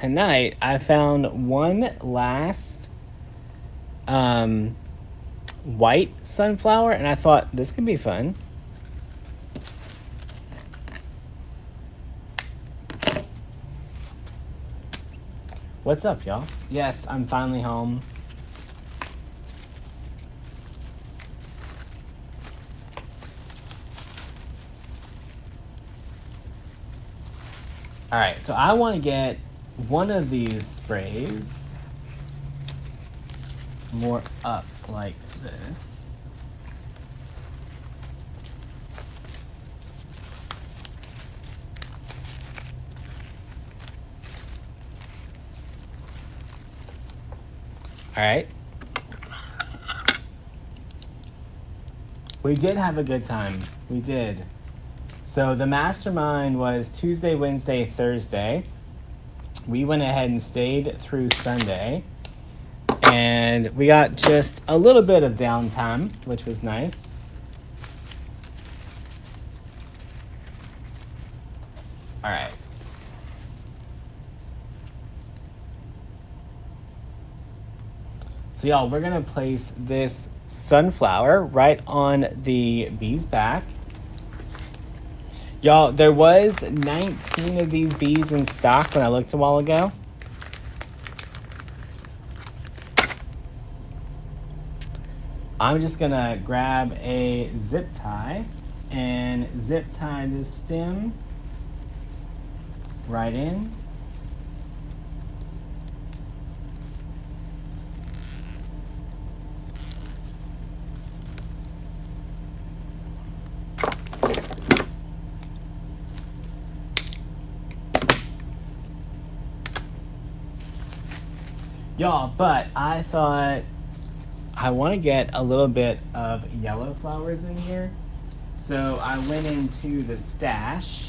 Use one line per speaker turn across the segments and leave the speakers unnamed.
Tonight I found one last white sunflower, and I thought this could be fun. What's up, y'all? Yes, I'm finally home. All right, so I want to get one of these sprays more up like this. All right. We did have a good time. We did. So the mastermind was Tuesday, Wednesday, Thursday. We went ahead and stayed through Sunday. And we got just a little bit of downtime, which was nice. All right. So y'all, we're gonna place this sunflower right on the bee's back. Y'all, there was 19 of these bees in stock when I looked a while ago. I'm just gonna grab a zip tie and zip tie this stem right in. Y'all, but I thought I want to get a little bit of yellow flowers in here. So I went into the stash.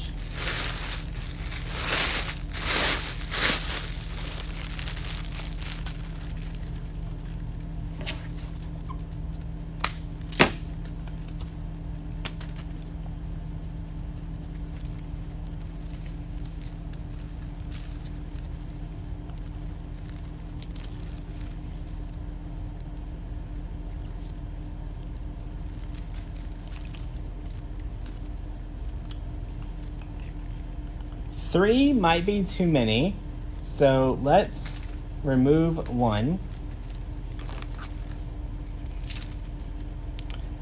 Three might be too many, so let's remove one.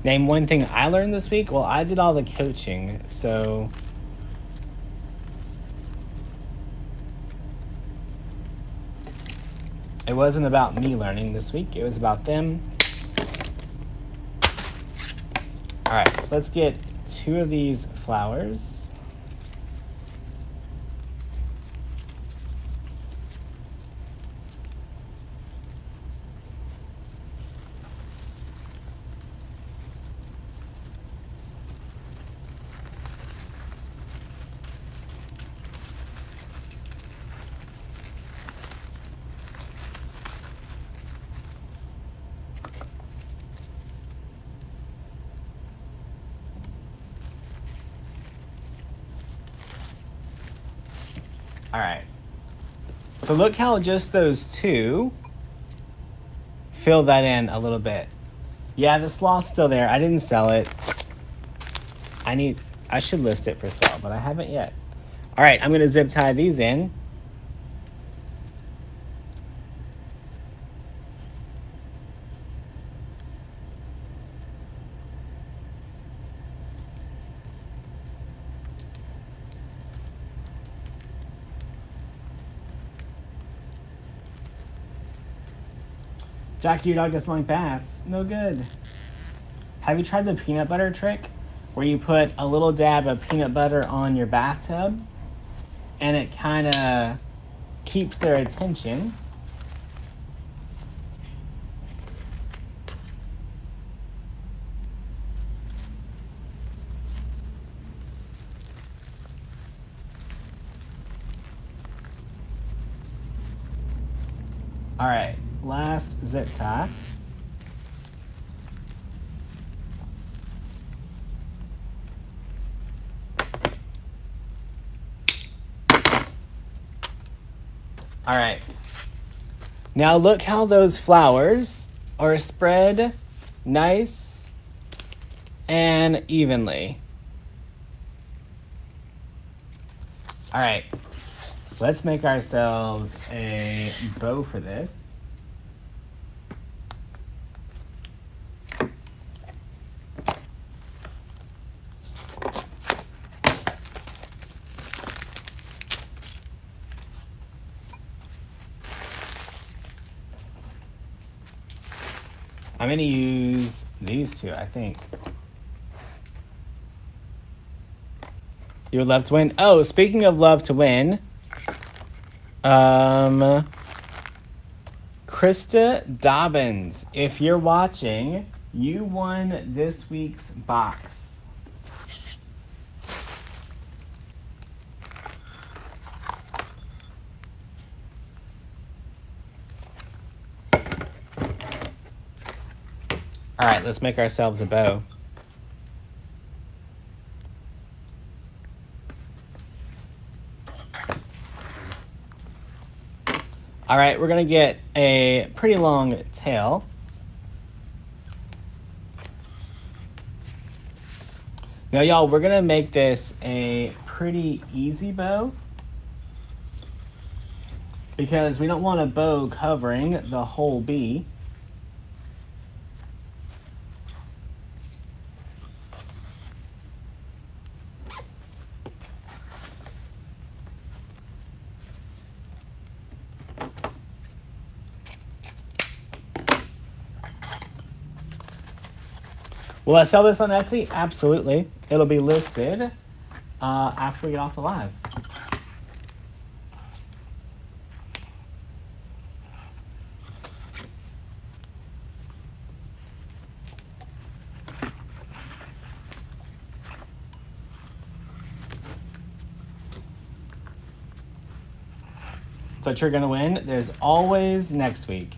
Name one thing I learned this week. Well, I did all the coaching, so it wasn't about me learning this week. It was about them. All right, so let's get two of these flowers. All right. So look how just those two fill that in a little bit. Yeah, the sloth's still there. I didn't sell it. I should list it for sale, but I haven't yet. All right, I'm gonna zip tie these in. Jackie, your dog doesn't like baths. No good. Have you tried the peanut butter trick? Where you put a little dab of peanut butter on your bathtub and it kind of keeps their attention. All right, last zip tie. All right. Now look how those flowers are spread nice and evenly. All right, let's make ourselves a bow for this. I'm gonna use these two, I think. You would love to win? Oh, speaking of love to win, Krista Dobbins, if you're watching, you won this week's box. All right, let's make ourselves a bow. All right, we're gonna get a pretty long tail. Now, y'all, we're gonna make this a pretty easy bow because we don't want a bow covering the whole bee. Will I sell this on Etsy? Absolutely. It'll be listed after we get off the live. But you're gonna win. There's always next week.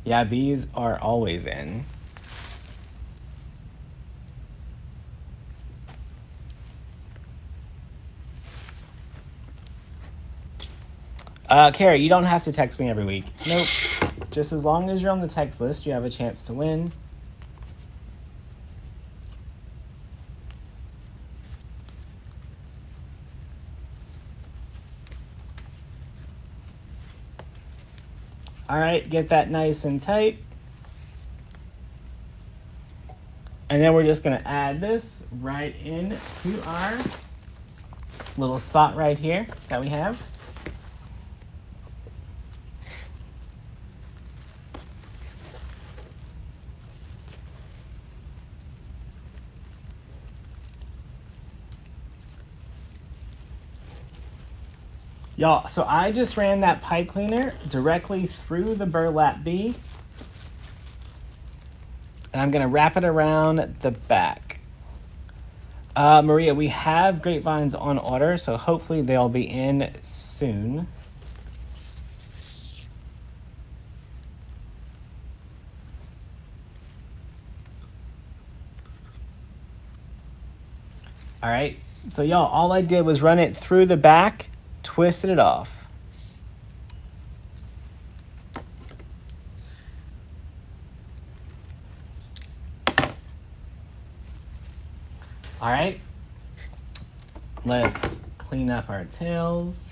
Yeah, bees are always in. Carrie, you don't have to text me every week. Nope. Just as long as you're on the text list, you have a chance to win. All right, get that nice and tight. And then we're just gonna add this right in to our little spot right here that we have. Y'all, so I just ran that pipe cleaner directly through the burlap bee. And I'm gonna wrap it around the back. Maria, we have grapevines on order, so hopefully they'll be in soon. All right, so y'all, all I did was run it through the back, twisted it off. All right, let's clean up our tails.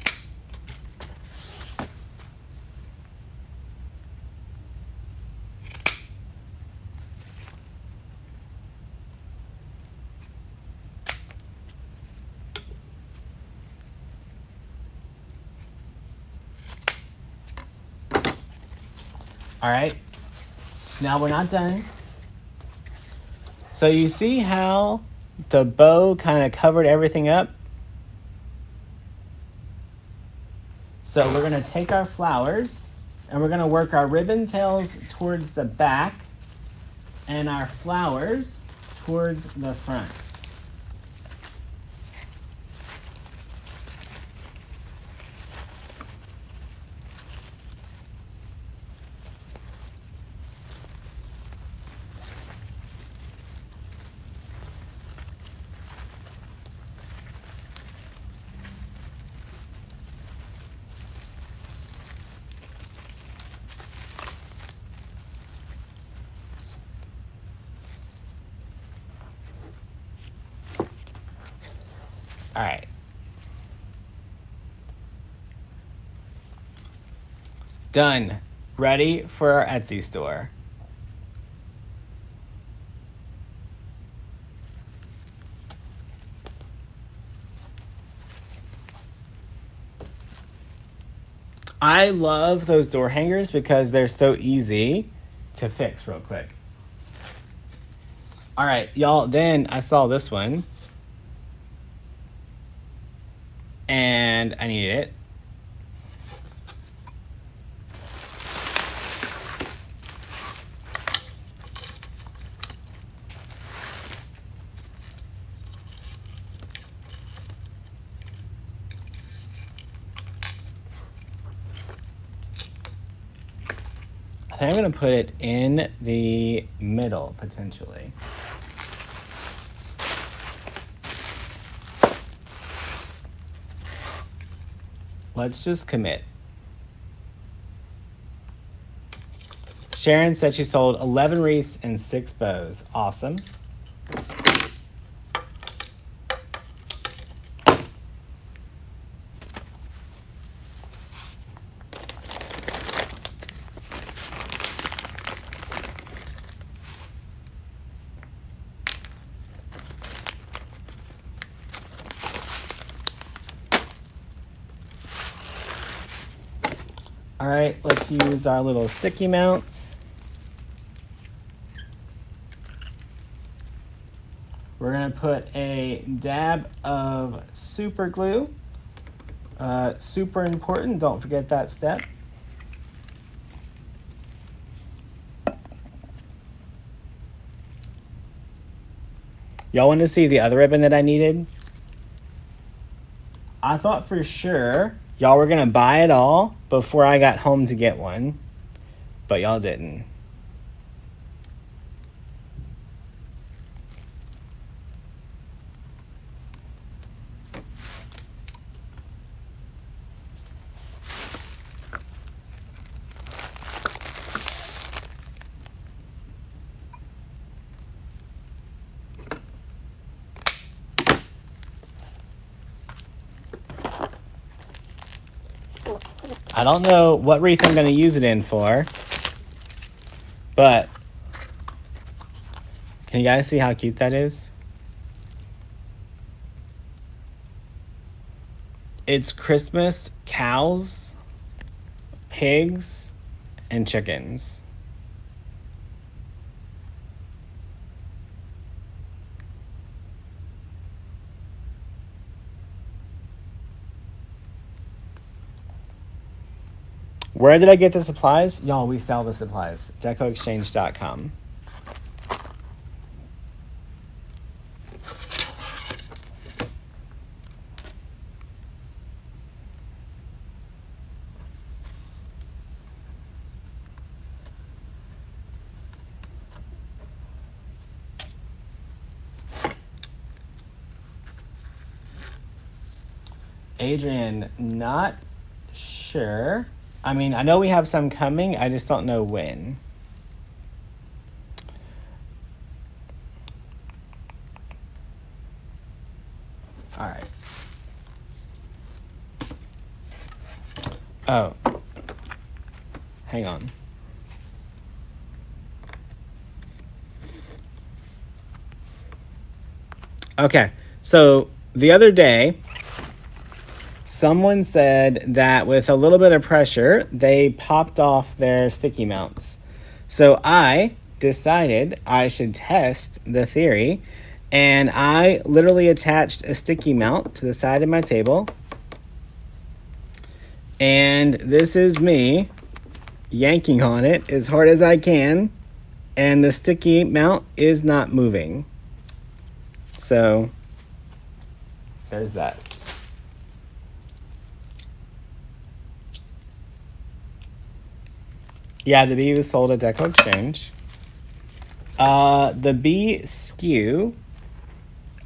All right, now we're not done. So you see how the bow kind of covered everything up? So we're gonna take our flowers and we're gonna work our ribbon tails towards the back and our flowers towards the front. All right. Done. Ready for our Etsy store. I love those door hangers because they're so easy to fix real quick. All right, y'all, then I saw this one. And I needed it. I think I'm gonna put it in the middle, potentially. Let's just commit. Sharon said she sold 11 wreaths and 6 bows. Awesome. All right, let's use our little sticky mounts. We're gonna put a dab of super glue. Super important, don't forget that step. Y'all want to see the other ribbon that I needed? I thought for sure y'all were gonna buy it all before I got home to get one, but y'all didn't. I don't know what wreath I'm going to use it in for, but can you guys see how cute that is? It's Christmas cows, pigs, and chickens. Where did I get the supplies? Y'all, we sell the supplies. DecoExchange.com. Adrian, not sure. I mean, I know we have some coming. I just don't know when. All right. Oh. Hang on. Okay. So the other day, someone said that with a little bit of pressure, they popped off their sticky mounts. So I decided I should test the theory, and I literally attached a sticky mount to the side of my table. And this is me yanking on it as hard as I can, and the sticky mount is not moving. So there's that. Yeah, the bee was sold at DecoExchange. The bee skew.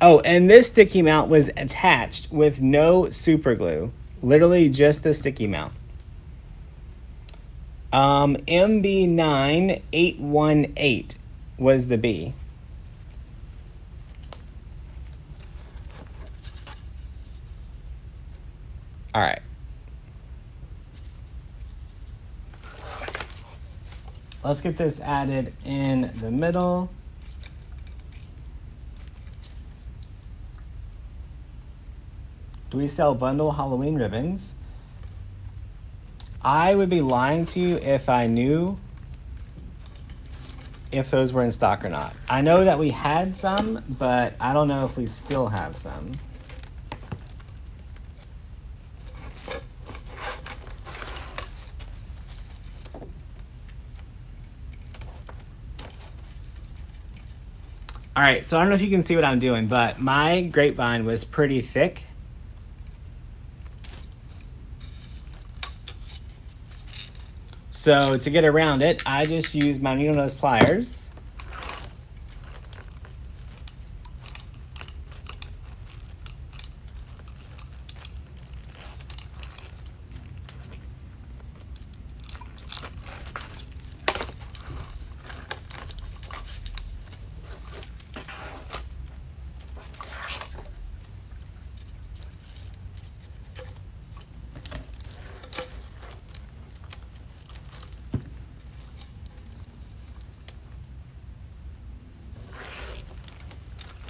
Oh, and this sticky mount was attached with no super glue. Literally just the sticky mount. MB9818 was the bee. All right. Let's get this added in the middle. Do we sell bundle Halloween ribbons? I would be lying to you if I knew if those were in stock or not. I know that we had some, but I don't know if we still have some. All right, so I don't know if you can see what I'm doing, but my grapevine was pretty thick. So to get around it, I just used my needle nose pliers.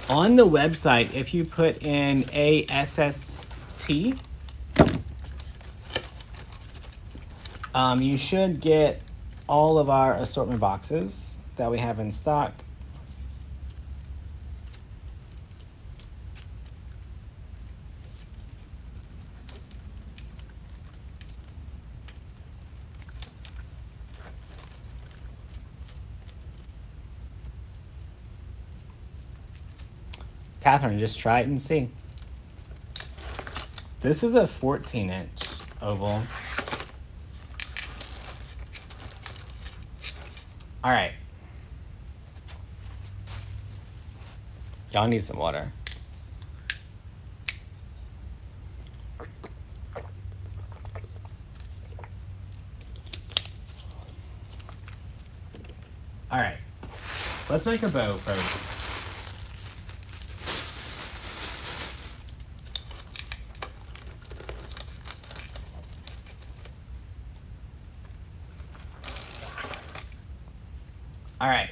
On the website, if you put in ASST, you should get all of our assortment boxes that we have in stock. Catherine, just try it and see. This is a 14-inch oval. All right. Y'all need some water. All right. Let's make a bow first. All right.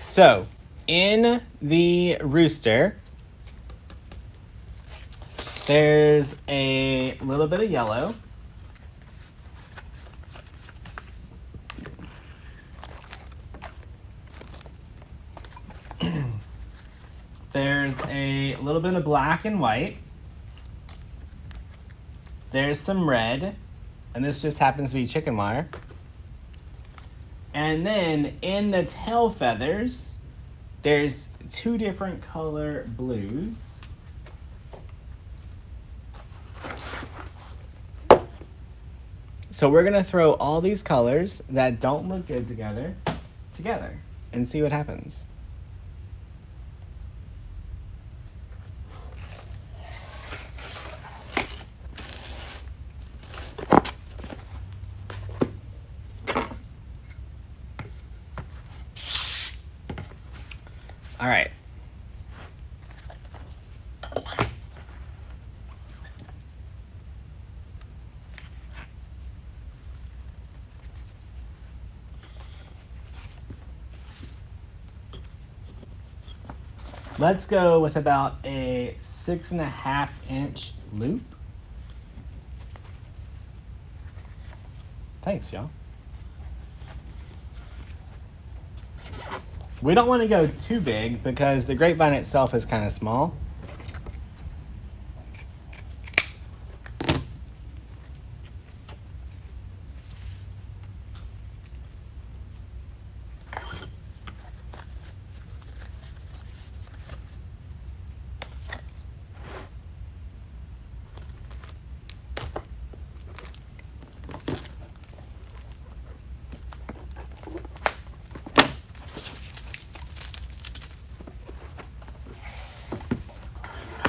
So, in the rooster, there's a little bit of yellow. There's a little bit of black and white. There's some red, and this just happens to be chicken wire. And then in the tail feathers, there's two different color blues. So we're gonna throw all these colors that don't look good together and see what happens. All right. Let's go with about a 6.5-inch loop. Thanks, y'all. We don't want to go too big because the grapevine itself is kind of small.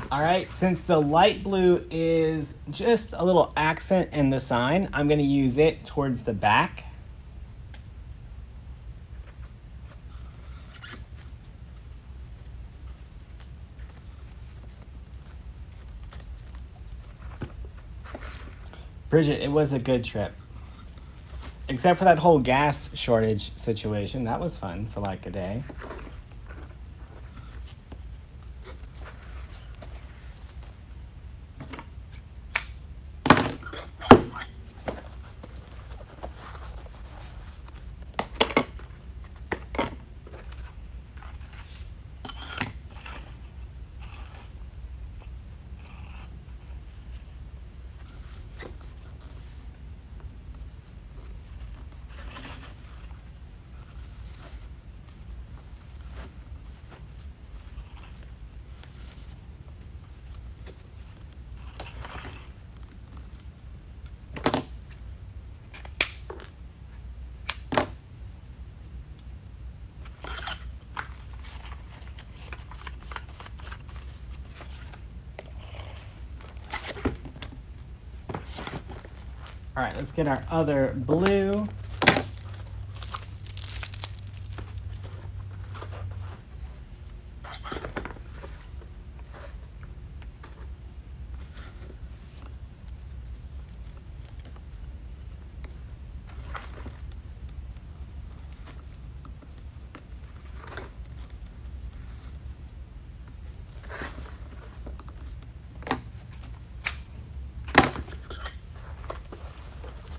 All right, since the light blue is just a little accent in the sign, I'm going to use it towards the back. Bridget, it was a good trip. Except for that whole gas shortage situation. That was fun for like a day. All right, let's get our other blue.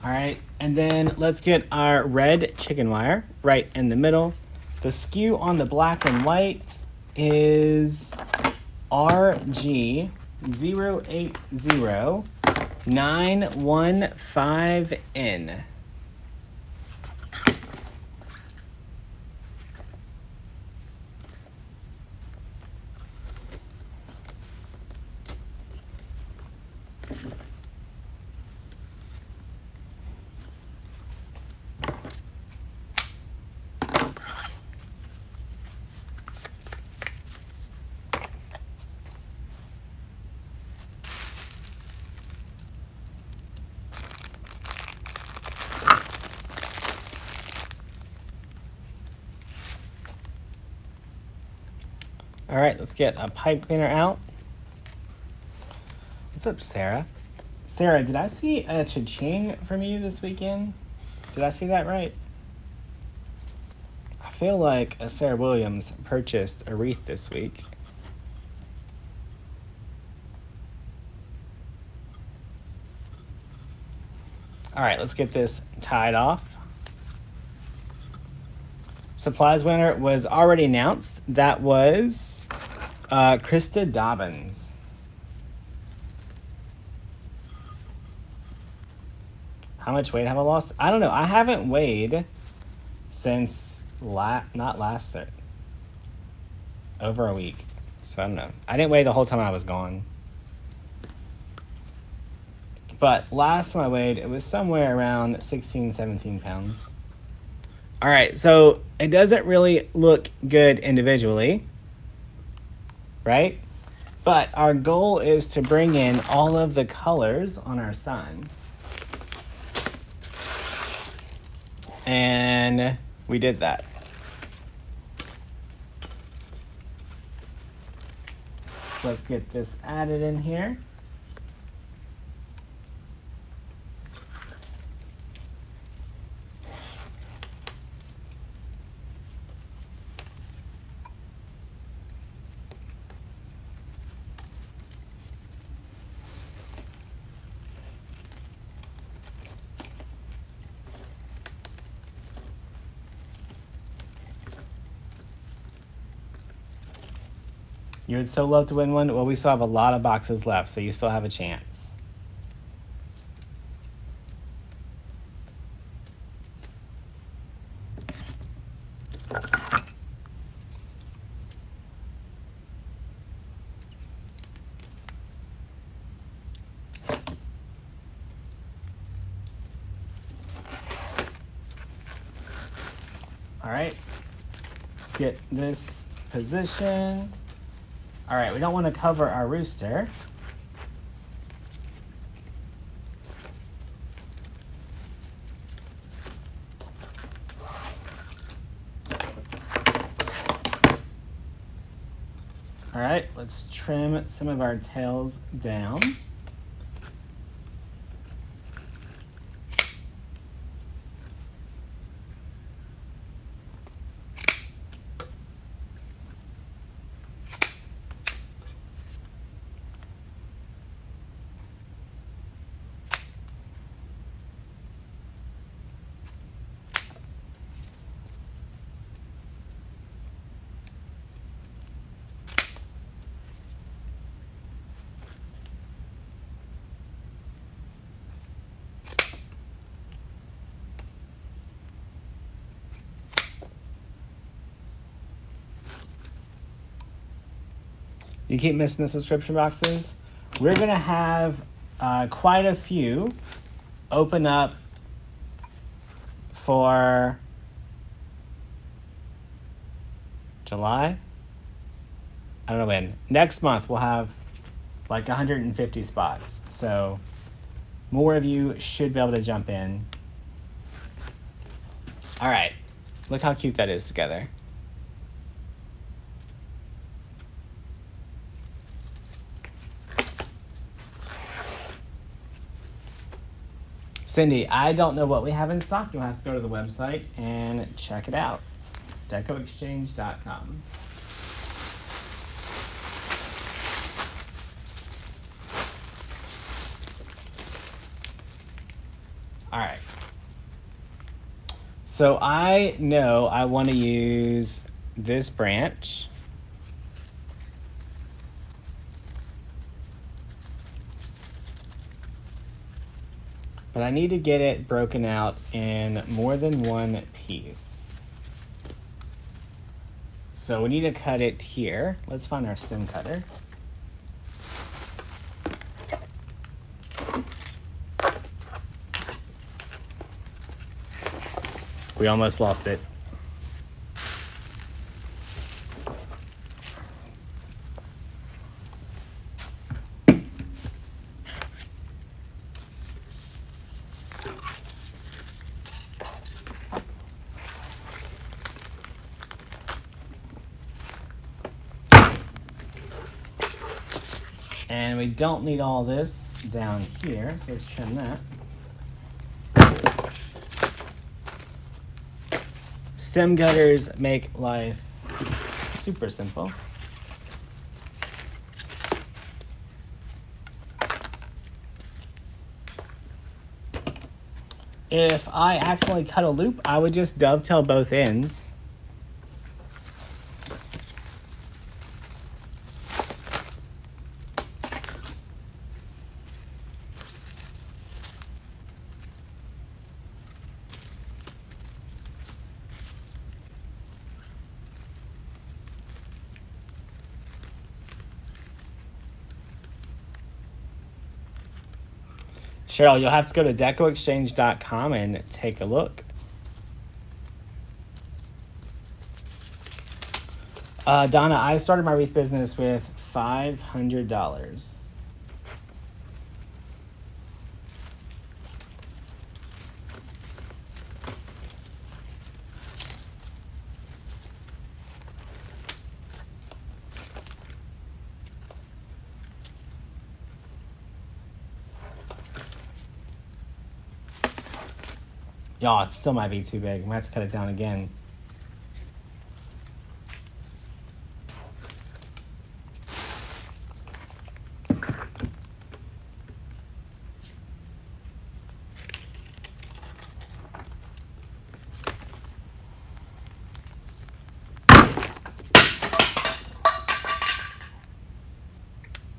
All right, and then let's get our red chicken wire right in the middle. The skew on the black and white is RG080915N. All right, let's get a pipe cleaner out. What's up, Sarah? Sarah, did I see a cha-ching from you this weekend? Did I see that right? I feel like a Sarah Williams purchased a wreath this week. All right, let's get this tied off. Supplies winner was already announced. That was Krista Dobbins. How much weight have I lost? I don't know. I haven't weighed since over a week. So I don't know. I didn't weigh the whole time I was gone. But last time I weighed, it was somewhere around 16, 17 pounds. All right, so it doesn't really look good individually, right? But our goal is to bring in all of the colors on our sun. And we did that. So let's get this added in here. You would so love to win one. Well, we still have a lot of boxes left, so you still have a chance. All right, let's get this positioned. All right, we don't want to cover our rooster. All right, let's trim some of our tails down. You keep missing the subscription boxes. We're going to have quite a few open up for July. I don't know when. Next month we'll have like 150 spots. So more of you should be able to jump in. All right. Look how cute that is together. Cindy, I don't know what we have in stock. You'll have to go to the website and check it out. DecoExchange.com. All right. So I know I want to use this branch. But I need to get it broken out in more than one piece. So we need to cut it here. Let's find our stem cutter. We almost lost it. And we don't need all this down here, so let's trim that. Stem gutters make life super simple. If I accidentally cut a loop, I would just dovetail both ends. Cheryl, you'll have to go to DecoExchange.com and take a look. Donna, I started my wreath business with $500. Y'all, it still might be too big. I'm gonna have to cut it down again.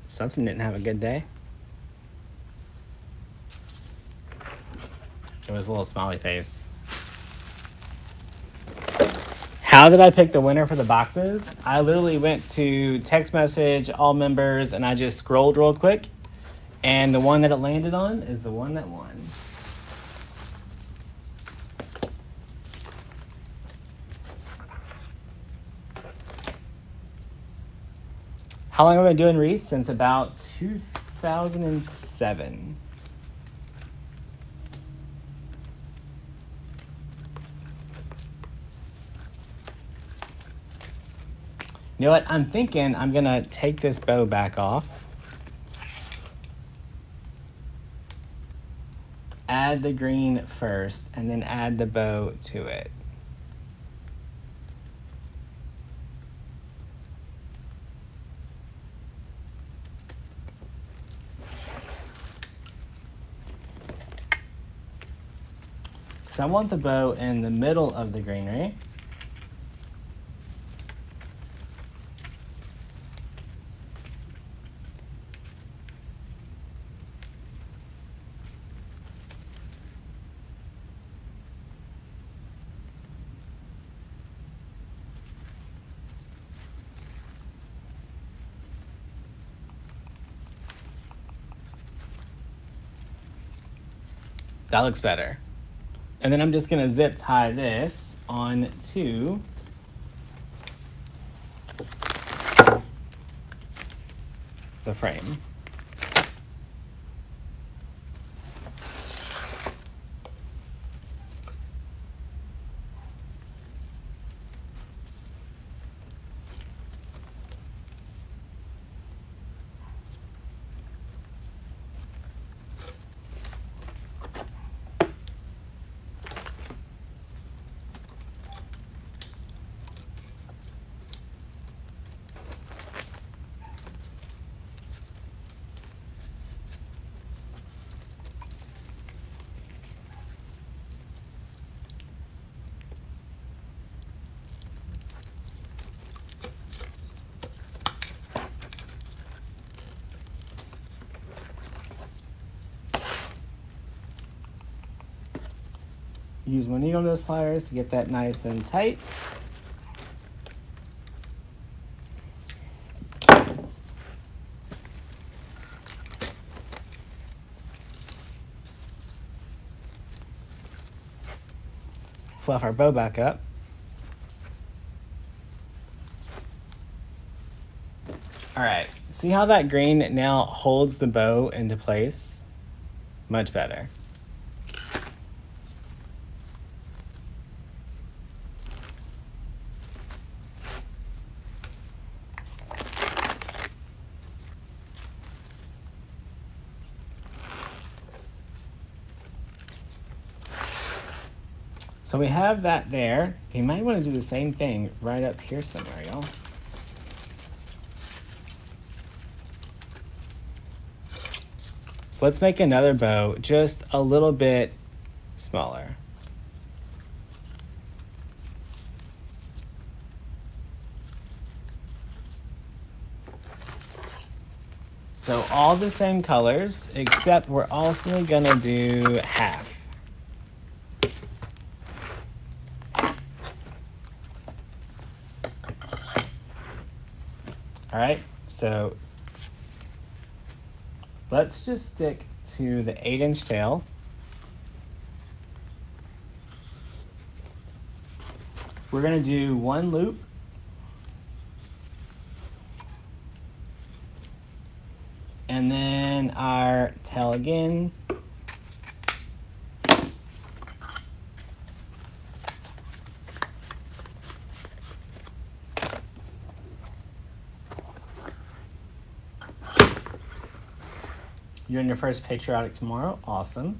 Something didn't have a good day. It was a little smiley face. How did I pick the winner for the boxes? I literally went to text message, all members, and I just scrolled real quick. And the one that it landed on is the one that won. How long have I been doing wreaths? Since about 2007. You know what? I'm thinking I'm gonna take this bow back off. Add the green first, and then add the bow to it. So I want the bow in the middle of the greenery. That looks better. And then I'm just gonna zip tie this onto the frame. Use my needle nose pliers to get that nice and tight. Fluff our bow back up. All right, see how that green now holds the bow into place? Much better. So we have that there. You might want to do the same thing right up here somewhere, y'all. So let's make another bow just a little bit smaller. So all the same colors, except we're also gonna do half. All right, so let's just stick to the 8-inch tail. We're gonna do one loop. And then our tail again. You're in your first patriotic tomorrow. Awesome.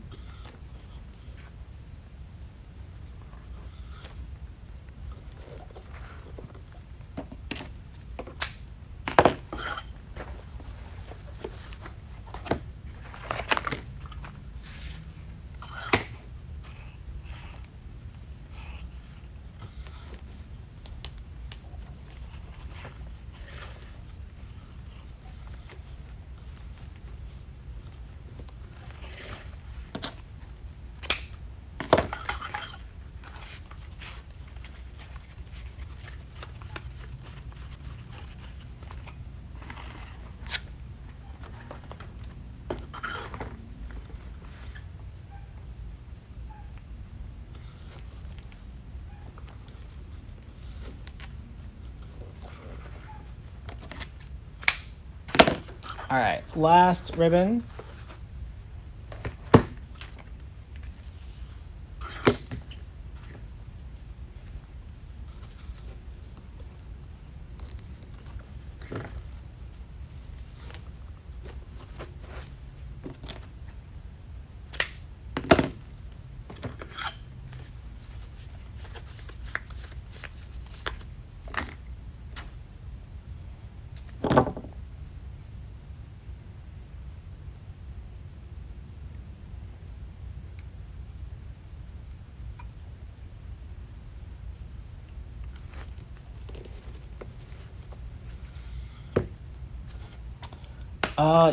All right, last ribbon.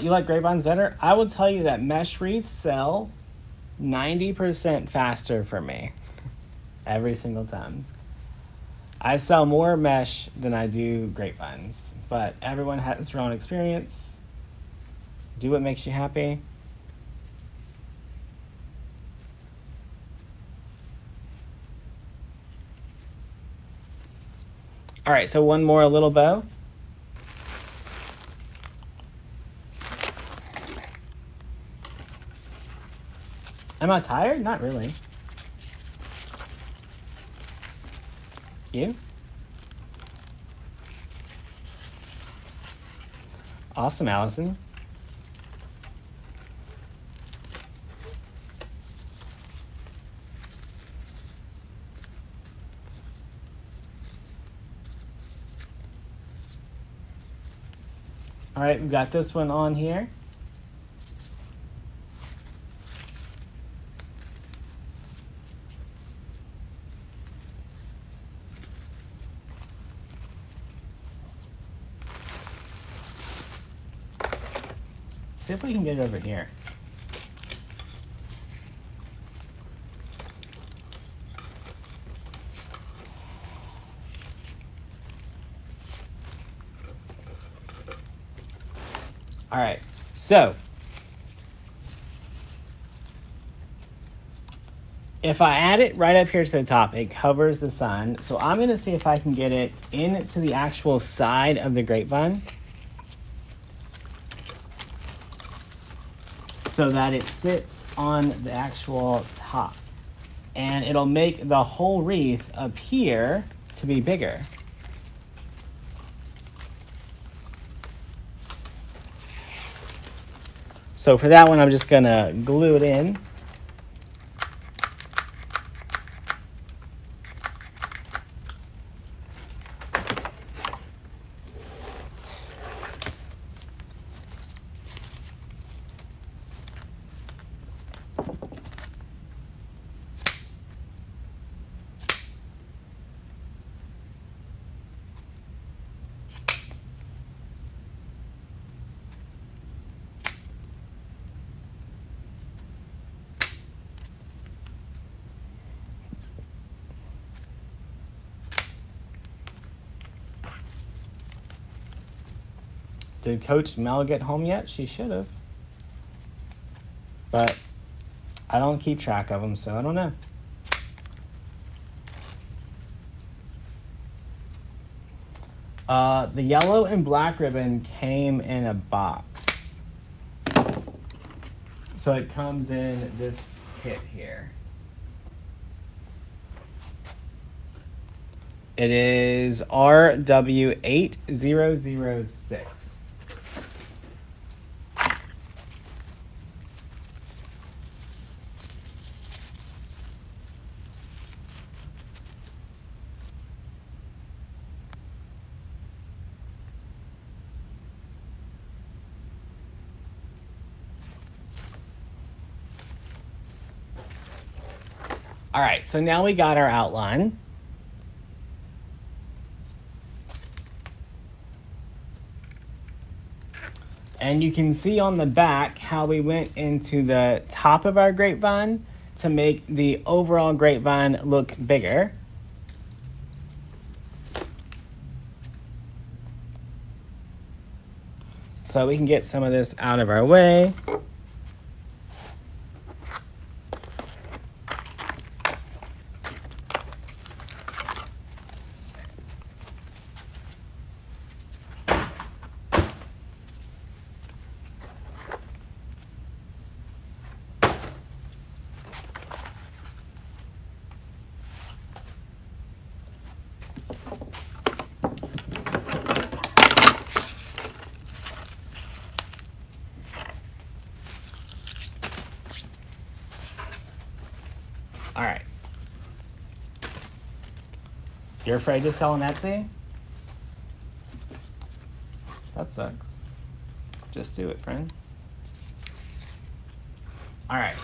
You like grapevines better? I will tell you that mesh wreaths sell 90% faster for me every single time. I sell more mesh than I do grapevines, but everyone has their own experience. Do what makes you happy. All right, so one more little bow. Am I tired? Not really. You? Awesome, Allison. All right, we've got this one on here. See if we can get it over here. All right, so if I add it right up here to the top, it covers the sun. So I'm gonna see if I can get it into the actual side of the grapevine so that it sits on the actual top. And it'll make the whole wreath appear to be bigger. So for that one, I'm just gonna glue it in. Did Coach Mel get home yet? She should have. But I don't keep track of them, so I don't know. The yellow and black ribbon came in a box. So it comes in this kit here. It is RW8006. All right, so now we got our outline. And you can see on the back how we went into the top of our grapevine to make the overall grapevine look bigger. So we can get some of this out of our way. All right. You're afraid to sell on Etsy? That sucks. Just do it, friend. All right.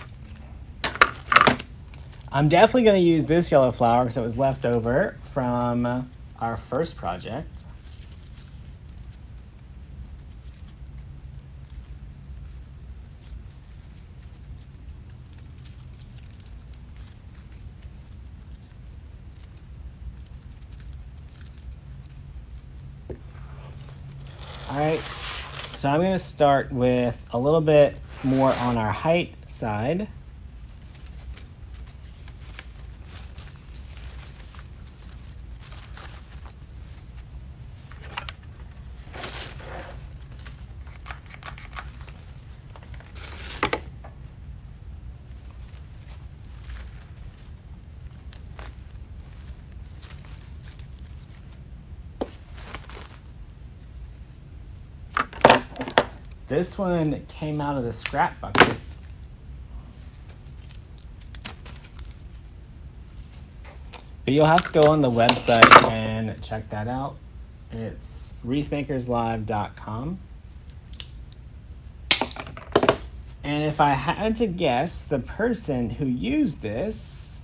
I'm definitely going to use this yellow flower because it was left over from our first project. All right, so I'm going to start with a little bit more on our height side. This one came out of the scrap bucket. But you'll have to go on the website and check that out. It's wreathmakerslive.com. And if I had to guess, the person who used this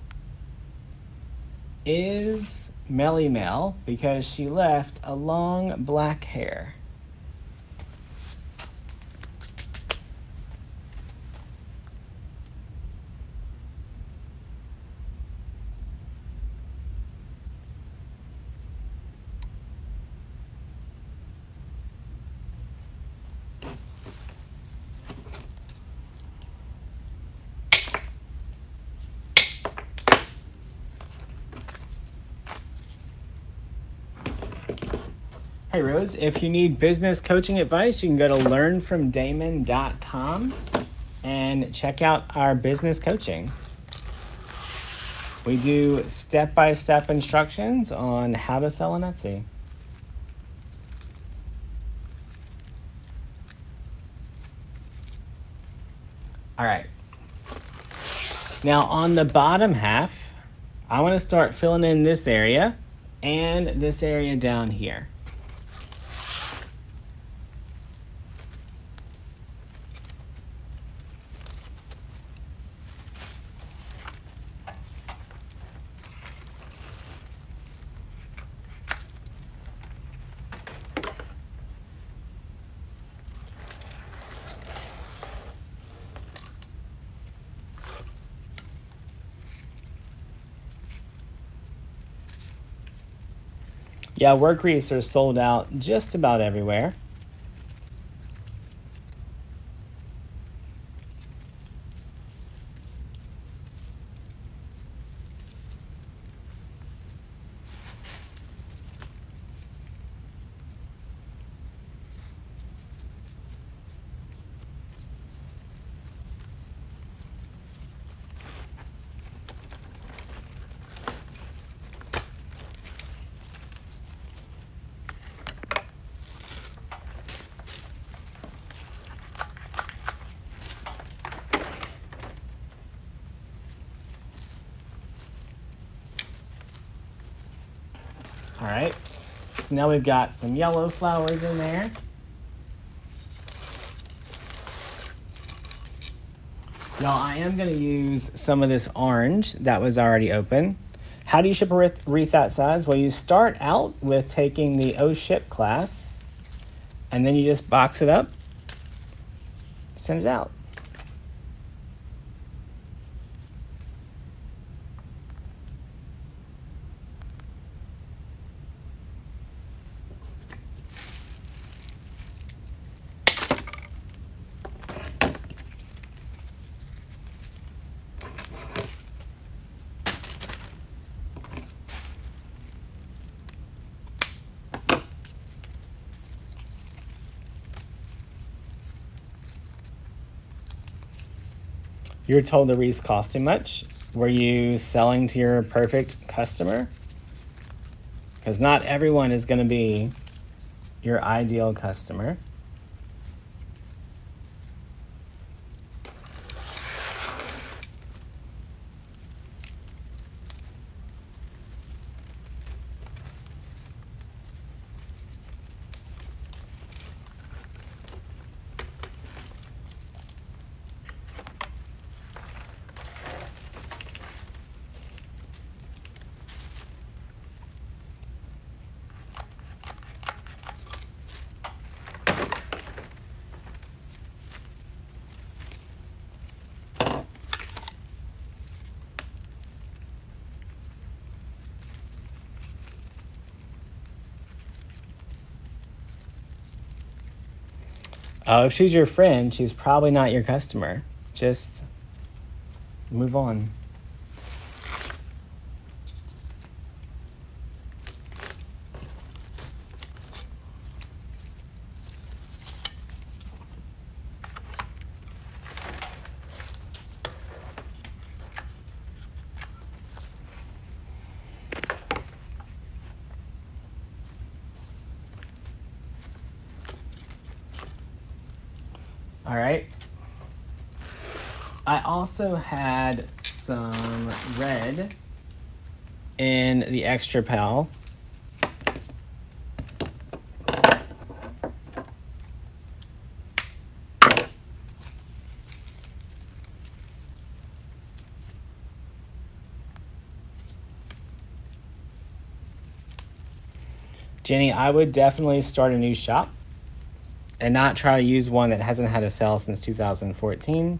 is Melly Mel, because she left a long black hair. Hey Rose, if you need business coaching advice, you can go to learnfromdamon.com and check out our business coaching. We do step-by-step instructions on how to sell on Etsy. All right. Now on the bottom half, I want to start filling in this area and this area down here. Yeah, work wreaths are sold out just about everywhere. All right, so now we've got some yellow flowers in there. Now I am going to use some of this orange that was already open. How do you ship a wreath that size? Well, you start out with taking the O Ship class, and then you just box it up, send it out. You're told the wreaths cost too much. Were you selling to your perfect customer? Because not everyone is going to be your ideal customer. Oh, if she's your friend, she's probably not your customer. Just move on. All right. I also had some red in the extra pal. Jenny, I would definitely start a new shop and not try to use one that hasn't had a sale since 2014.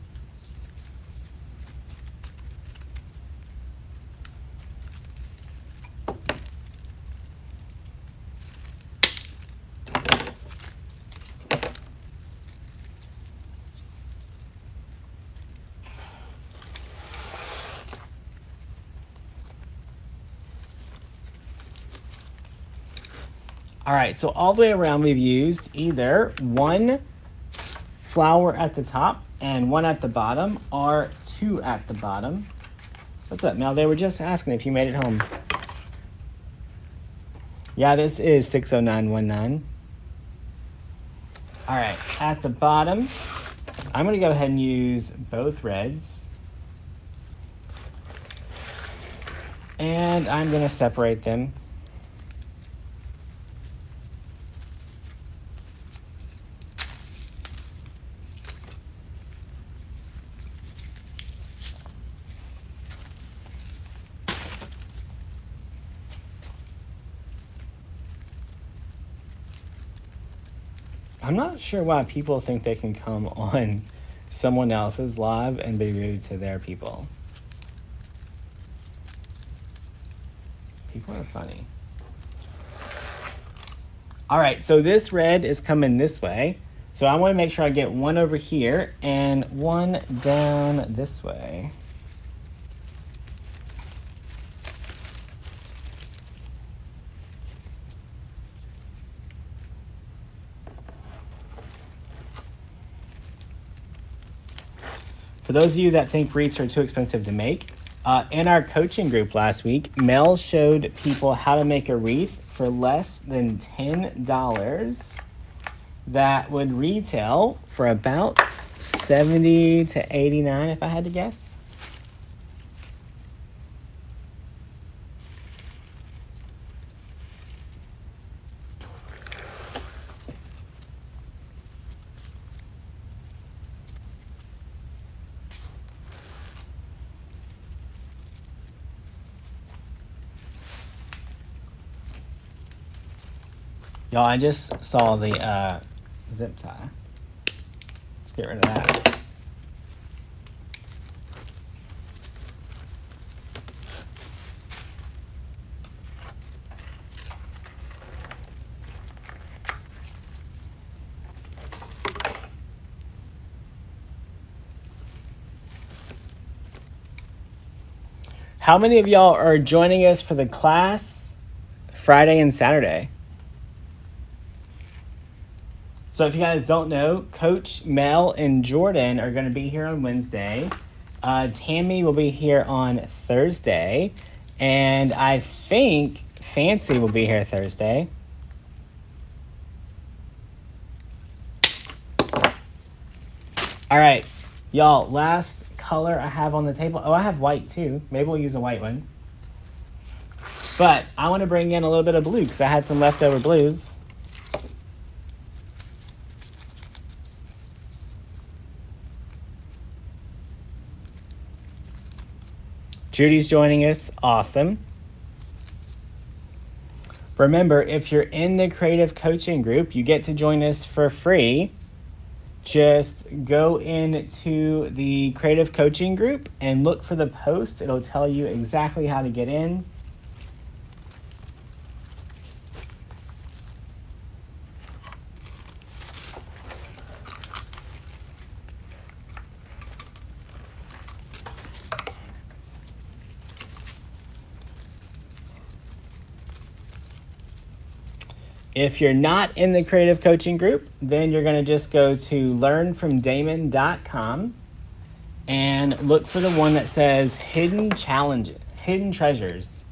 All right, so all the way around we've used either one flower at the top and one at the bottom, or two at the bottom. What's up, Mel? They were just asking if you made it home. Yeah, this is 60919. All right, at the bottom, I'm gonna go ahead and use both reds. And I'm gonna separate them. I'm not sure why people think they can come on someone else's live and be rude to their people. People are funny. All right, so this red is coming this way. So I want to make sure I get one over here and one down this way. For those of you that think wreaths are too expensive to make, in our coaching group last week, Mel showed people how to make a wreath for less than $10 that would retail for about $70 to $89 if I had to guess. Y'all, I just saw the zip tie. Let's get rid of that. How many of y'all are joining us for the class Friday and Saturday? So if you guys don't know, Coach Mel and Jordan are going to be here on Wednesday. Tammy will be here on Thursday. And I think Fancy will be here Thursday. All right, y'all, last color I have on the table. Oh, I have white too. Maybe we'll use a white one. But I want to bring in a little bit of blue because I had some leftover blues. Judy's joining us. Awesome. Remember, if you're in the creative coaching group, you get to join us for free. Just go into the creative coaching group and look for the post. It'll tell you exactly how to get in. If you're not in the creative coaching group, then you're going to just go to learnfromdamon.com and look for the one that says hidden treasures.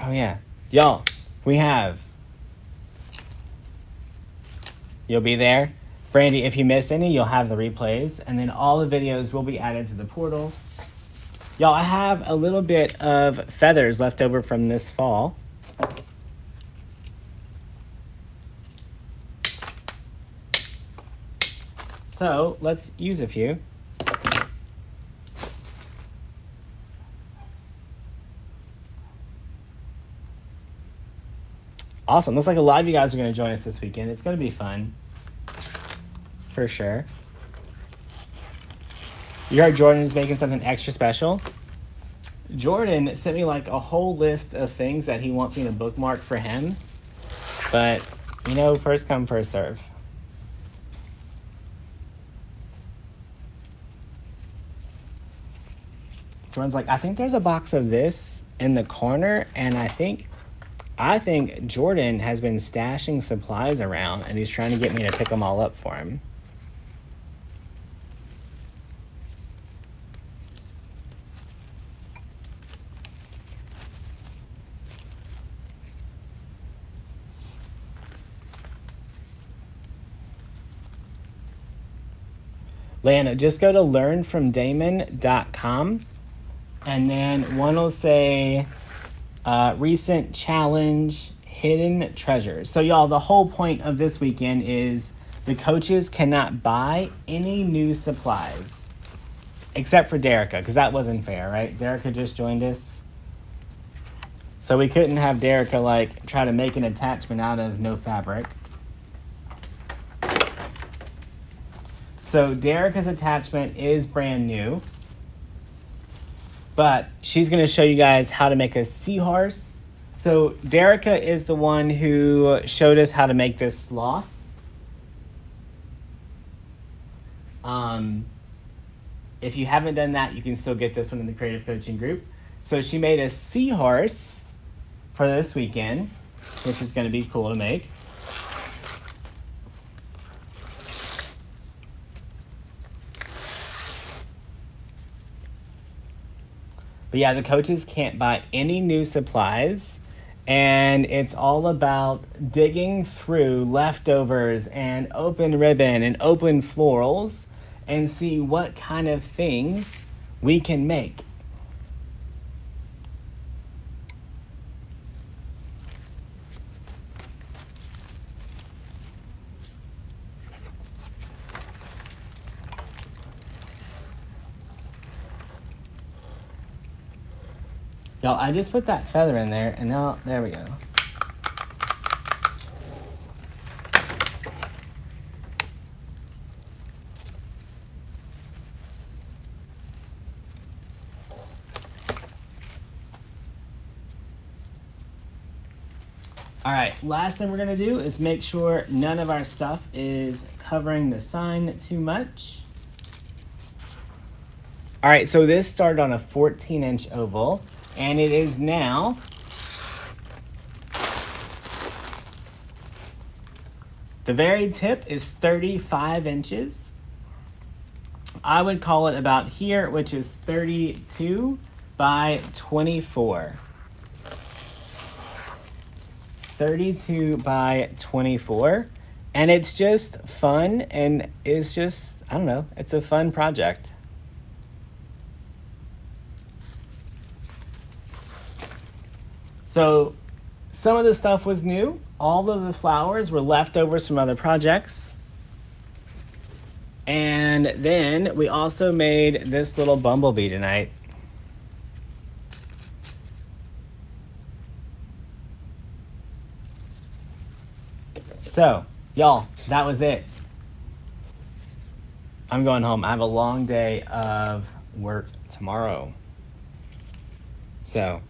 Oh yeah. Y'all, we have. You'll be there. Brandy, if you miss any, you'll have the replays, and then all the videos will be added to the portal. Y'all, I have a little bit of feathers left over from this fall. So let's use a few. Awesome. Looks like a lot of you guys are going to join us this weekend. It's going to be fun. For sure. You heard Jordan is making something extra special. Jordan sent me like a whole list of things that he wants me to bookmark for him. But, you know, first come, first serve. Jordan's like, I think there's a box of this in the corner, and I think Jordan has been stashing supplies around, and he's trying to get me to pick them all up for him. Lana, just go to learnfromdamon.com, and then one will say recent challenge, hidden treasures. So y'all, the whole point of this weekend is the coaches cannot buy any new supplies except for Derica, because that wasn't fair, right? Derica just joined us. So we couldn't have Derica like try to make an attachment out of no fabric. So Derica's attachment is brand new, but she's going to show you guys how to make a seahorse. So Derica is the one who showed us how to make this sloth. If you haven't done that, you can still get this one in the creative coaching group. So she made a seahorse for this weekend, which is going to be cool to make. But yeah, the coaches can't buy any new supplies, and it's all about digging through leftovers and open ribbon and open florals and see what kind of things we can make. Y'all, I just put that feather in there, and now, there we go. All right, last thing we're gonna do is make sure none of our stuff is covering the sign too much. All right, so this started on a 14-inch oval, and it is now the very tip is 35 inches. I would call it about here, which is 32 by 24. 32 by 24. And it's just fun, and it's just, I don't know, it's a fun project. So some of the stuff was new. All of the flowers were leftovers from other projects. And then we also made this little bumblebee tonight. So, y'all, that was it. I'm going home. I have a long day of work tomorrow. So